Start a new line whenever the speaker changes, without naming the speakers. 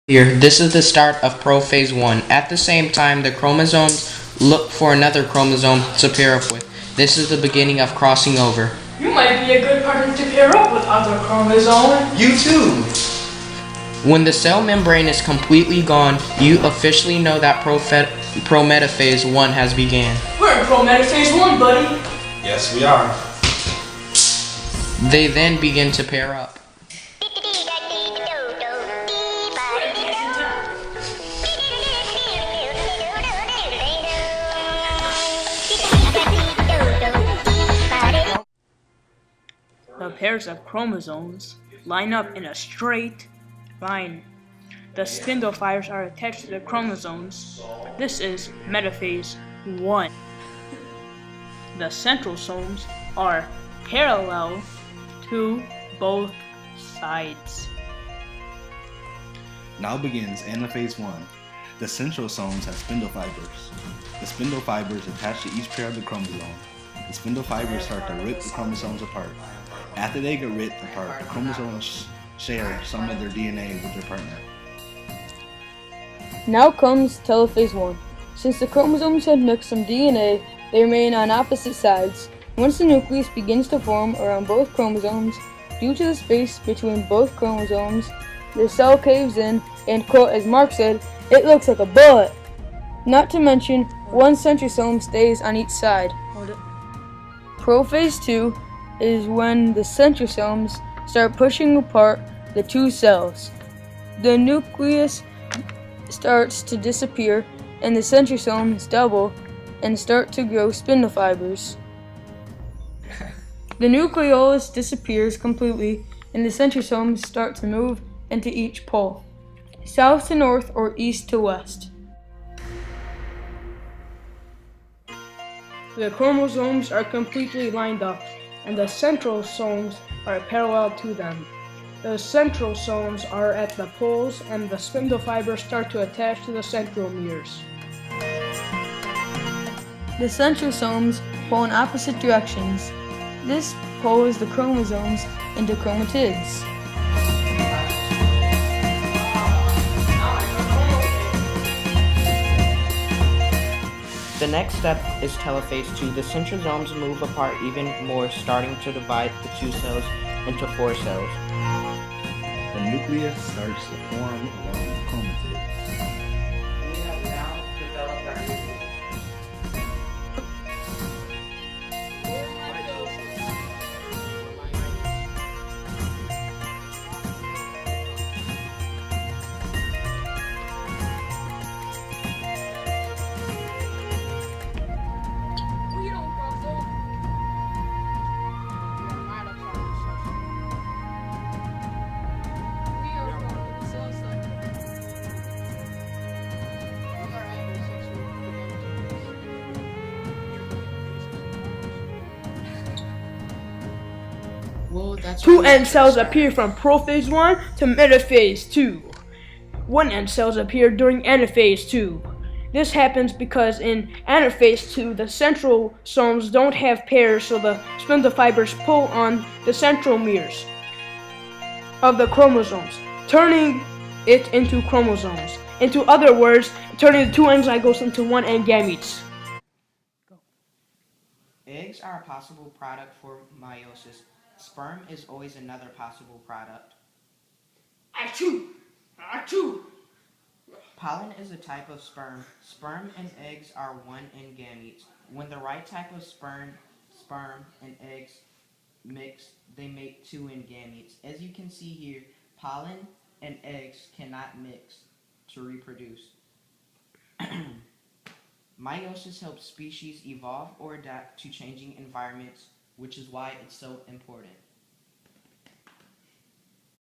Here, this is the start of prophase 1. At the same time, the chromosomes look for another chromosome to pair up with. This is the beginning of crossing over.
You might be a good partner to pair up with other chromosomes.
You too!
When the cell membrane is completely gone, you officially know that prometaphase 1 has began.
We're in prometaphase 1, buddy.
Yes, we are.
They then begin to pair up.
The pairs of chromosomes line up in a straight line. The spindle fibers are attached to the chromosomes. This is metaphase 1. The centrosomes are parallel to both sides.
Now begins anaphase 1. The centrosomes have spindle fibers. The spindle fibers attach to each pair of the chromosome. The spindle fibers start to rip the chromosomes apart. After they get ripped apart, the chromosomes share some of their DNA with their partner.
Now comes telophase 1. Since the chromosomes had mixed some DNA, they remain on opposite sides. Once the nucleus begins to form around both chromosomes, due to the space between both chromosomes, the cell caves in and, quote, as Mark said, it looks like a bullet. Not to mention, one centrosome stays on each side. Prophase 2 is when the centrosomes start pushing apart the two cells. The nucleus starts to disappear and the centrosomes double and start to grow spindle fibers. The nucleolus disappears completely and the centrosomes start to move into each pole, south to north or east to west. The chromosomes are completely lined up and the centrosomes are parallel to them. The centrosomes are at the poles and the spindle fibers start to attach to the centromeres. The centrosomes pull in opposite directions. This pulls the chromosomes into chromatids.
The next step is telophase 2. The centrosomes move apart even more, starting to divide the two cells into 4 cells.
The nucleus starts to form around the chromatids.
We have now developed our nucleus.
Two end cells appear from prophase 1 to metaphase 2. One end cells appear during anaphase 2. This happens because in anaphase 2, the centrosomes don't have pairs, so the spindle fibers pull on the centromeres of the chromosomes, turning it into chromosomes. In other words, turning the two end zygotes into one end gametes.
Eggs are a possible product for meiosis. Sperm is always another possible product.
Achoo! Achoo!
Pollen is a type of sperm. Sperm and eggs are one in gametes. When the right type of sperm and eggs mix, they make two in gametes. As you can see here, pollen and eggs cannot mix to reproduce. Meiosis helps species evolve or adapt to changing environments, which is why it's so important.